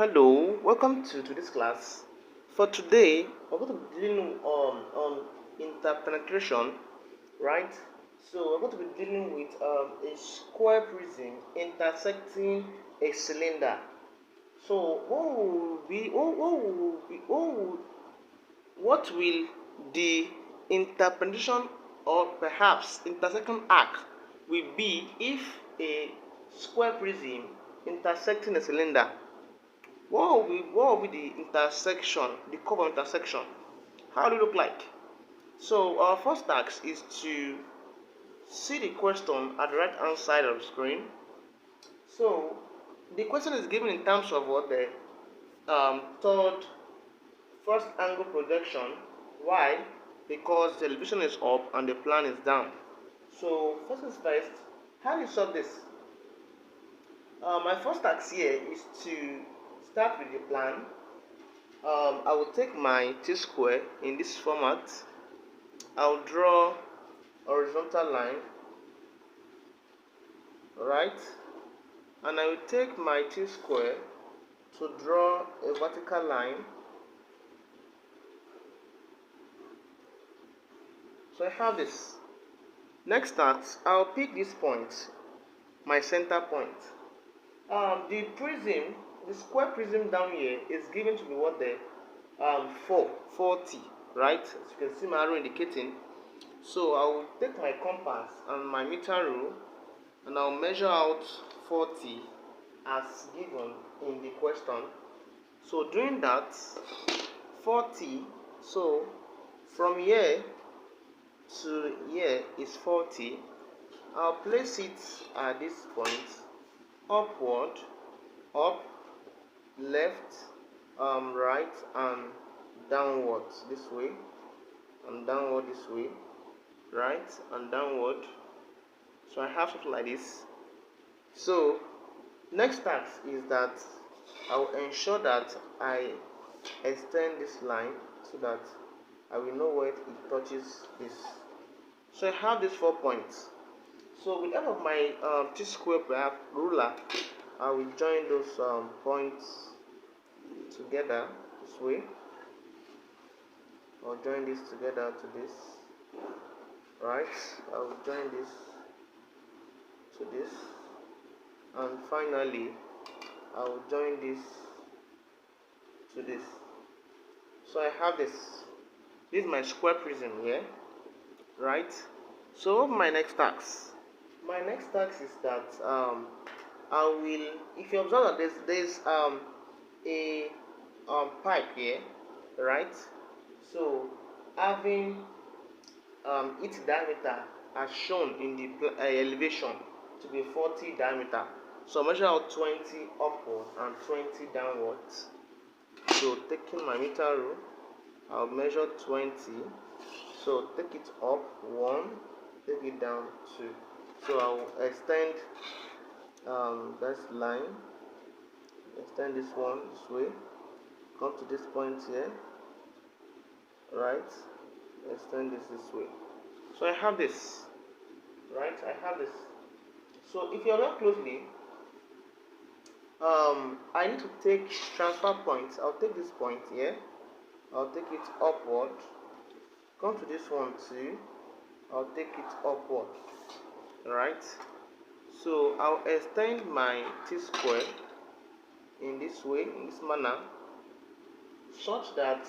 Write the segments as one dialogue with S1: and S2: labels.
S1: Hello, welcome to this class. For today, we're going to be dealing on interpenetration, right? So we're going to be dealing with a square prism intersecting a cylinder. So what will the interpretation or perhaps intersection arc will be if a square prism intersecting a cylinder? What will be the intersection, the curve of intersection? How do it look like? So our first task is to see the question at the right hand side of the screen. So the question is given in terms of what the third first angle projection. Why? Because the elevation is up and the plan is down. So first things first, how do you solve this? My first task here is to start with the plan. I will take my T-square in this format. I'll draw a horizontal line, right? And I will take my T-square to draw a vertical line. So I have this. Next task, I'll pick this point, my center point. The prism, the square prism down here is given to be what the 40, right? As you can see my arrow indicating. So I will take my compass and my meter rule and I'll measure out 40 as given in the question. So doing that, 40, so from here to here is 40. I'll place it at this point, upward, up, left, right, and downward this way, and downward this way, right, and downward. So I have something like this. So next task is that I will ensure that I extend this line so that I will know where it touches this. So I have these 4 points. So with the help of my T-square ruler, I will join those points together this way. I'll join this together to this, right? I will join this to this, and finally I will join this to this. So I have this. This is my square prism here, right? So what my next task? My next task is that I will, if you observe that there's a pipe here, right? So having its diameter as shown in the elevation to be 40 diameter. So measure out 20 upward and 20 downwards. So taking my meter rule, I'll measure 20. So take it up 1, take it down 2. So I'll extend this line, extend this one this way, come to this point here, right? Extend this way. So I have this, right? I have this. So if you observe closely, I need to take transfer points. I'll take this point here, I'll take it upward, come to this one too, I'll take it upward, right? So I'll extend my T-square in this way, in this manner, such that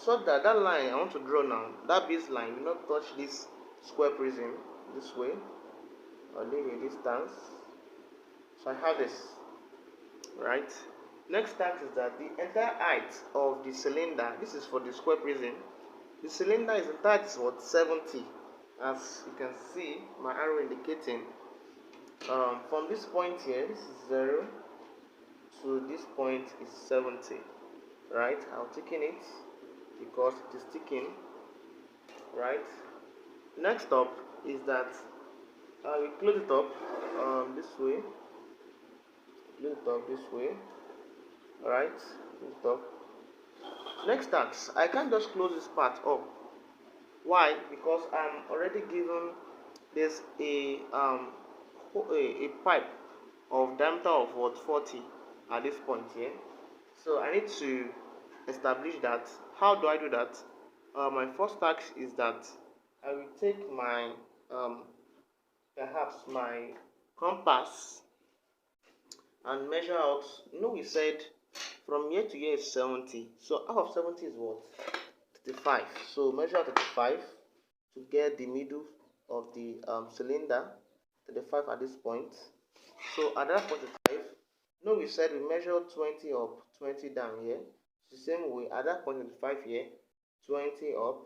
S1: that line I want to draw now, that base line will not touch this square prism this way. I'll leave a distance. So I have this, right? Next task is that the entire height of the cylinder, this is for the square prism, the cylinder is entire is what 70, as you can see my arrow indicating. From this point here, this is 0 to this point is 70, right? I'm taking it because it is ticking, right? Next up is that we close it up this way, close it up this way, right? Close it up. Next task, I can't just close this part up. Why? Because I'm already given there's a pipe of diameter of what 40 at this point here. So I need to establish that. How do I do that? My first task is that I will take my perhaps my compass and measure out. We said from here to here is 70. So half of 70 is what? 35. So measure out 35 to get the middle of the cylinder. 35 at this point. So at that 45, we said we measure 20 up, 20 down here. The same way at that point 25 here, 20 up,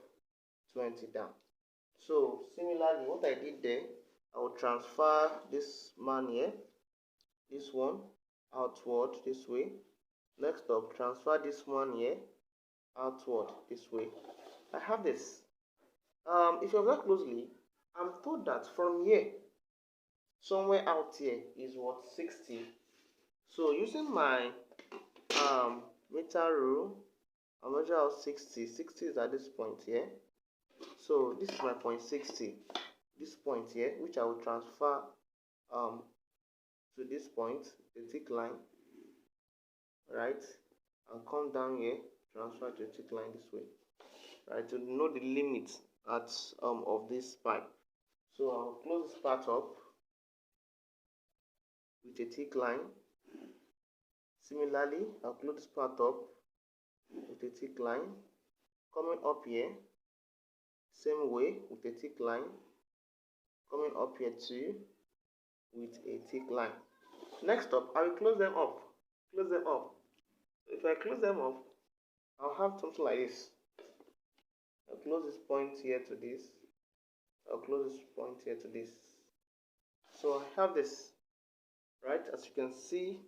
S1: 20 down. So similarly, what I did there, I will transfer this man here, this one outward this way. Next up, transfer this one here outward this way. I have this. If you observe closely, I'm told that from here somewhere out here is what 60. So using my meter rule, I'll measure out 60. 60 is at this point here. So this is my point 60. This point here, which I will transfer to this point, the thick line, right, and come down here, transfer to the thick line this way, right, to know the limit at of this pipe. So I'll close this part up with a thick line. Similarly, I'll close this part up with a thick line. Coming up here, same way with a thick line. Coming up here too with a thick line. Next up, I will close them up. Close them up. If I close them up, I'll have something like this. I'll close this point here to this. I'll close this point here to this. So I have this, right? As you can see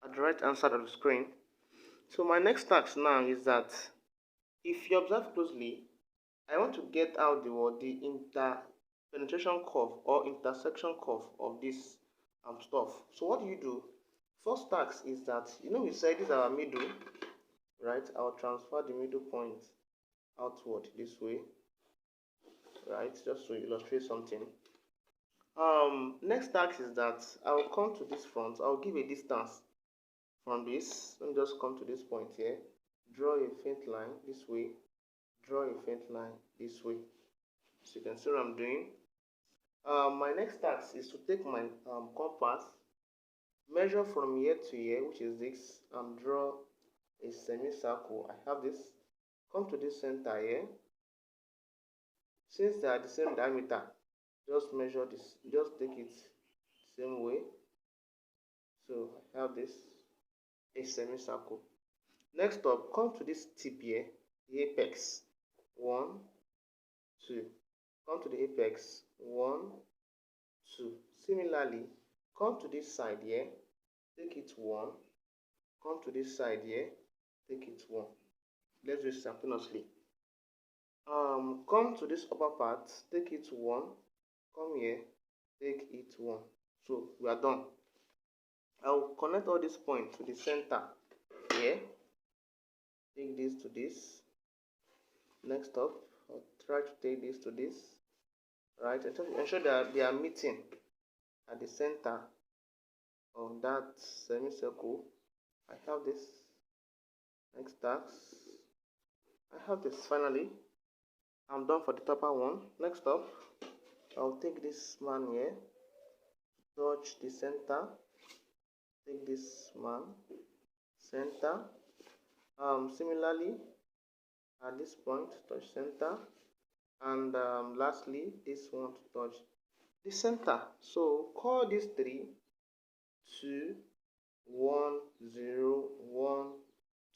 S1: at the right hand side of the screen. So my next task now is that if you observe closely, I want to get out the interpenetration curve or intersection curve of this stuff. So what do? First task is that, we said this is our middle, right? I'll transfer the middle point outward this way, right? Just to illustrate something. Next task is that I will come to this front. I'll give a distance from this. Let me just come to this point here. Draw a faint line this way. Draw a faint line this way. So you can see what I'm doing. My next task is to take my compass, measure from here to here, which is this, and draw a semicircle. I have this. Come to this center here. Since they are the same diameter, just measure this. Just take it same way. So I have this, a semicircle. Next up, come to this tip here, the apex. 1, 2. Come to the apex. 1, 2. Similarly, come to this side here, take it 1. Come to this side here, take it 1. Let's do it simultaneously. Come to this upper part, take it 1. Come here, take it 1. So we are done. I will connect all these points to the center here. Take this to this. Next up, I'll try to take this to this. Right, ensure that they are meeting at the center of that semicircle. I have this. Next task, I have this. Finally, I'm done for the topper one. Next up, I'll take this man here, touch the center, take this man, center. Similarly, at this point, touch center, and lastly, this one to touch the center. So call this 3, 2, 1, 0, 1,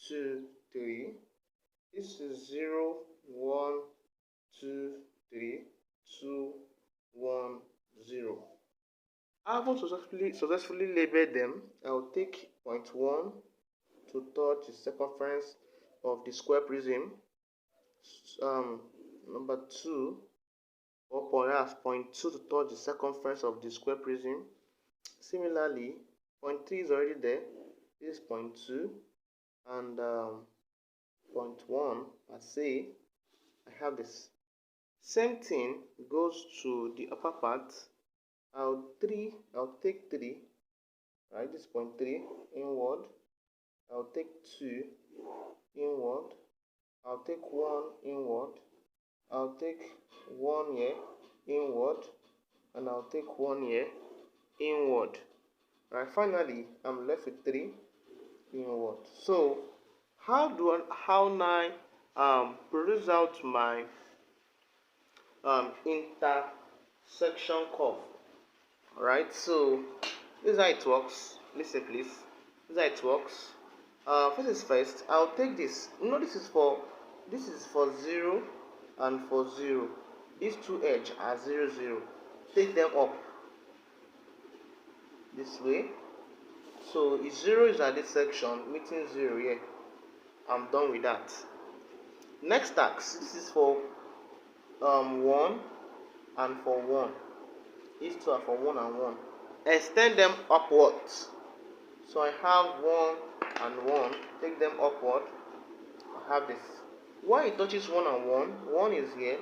S1: 2, 3. This is 0, 1, 2, 3, 2, 1, 0. Having successfully labeled them, I will take point 1 to touch the circumference of the square prism. Number 2, or perhaps point 2 to touch the circumference of the square prism. Similarly, point 3 is already there. This is point 2, and point 1, I say I have this. Same thing goes to the upper part. I'll take 3, right? This point 3 inward. I'll take 2 inward. I'll take 1 inward. I'll take 1 here inward, and I'll take 1 here inward. Right, finally I'm left with 3 inward. So how now produce out my intersection curve? Alright, so this is how it works. Listen please. This is how it works. First is first, I'll take this. This is for 0 and for 0. These two edges are 0, 0. Take them up this way. So if 0 is at this section, meeting 0 here. I'm done with that. Next task, this is for 1 and for 1. These two are for 1 and 1. Extend them upwards. So I have 1 and 1. Take them upward. I have this. When it touches 1 and 1, 1 is here,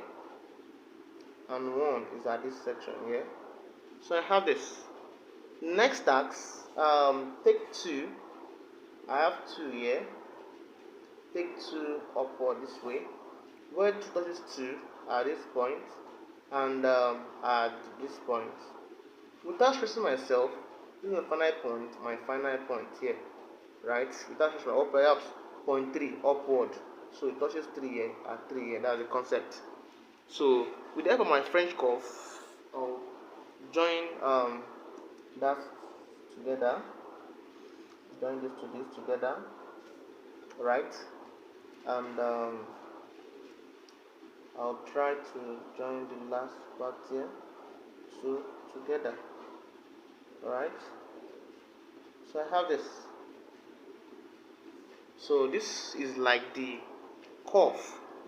S1: and 1 is at this section here. So I have this. Next task, take 2. I have 2 here. Take 2 upward this way. Where 2 touches 2 at this point, and at this point. Without stressing myself, this is my final point here, right? Without stressing myself, or perhaps point 3 upward. So it touches 3 here at 3 here. That's the concept. So with the help of my French curve, I'll join that together. Join this to this together, right? And I'll try to join the last part here together. Alright, so I have this. So this is like the curve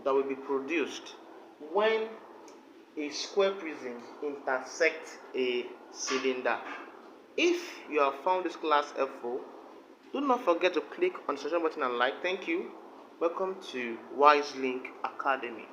S1: that will be produced when a square prism intersects a cylinder. If you have found this class helpful, do not forget to click on the subscribe button and like. Thank you. Welcome to Wise Link Academy.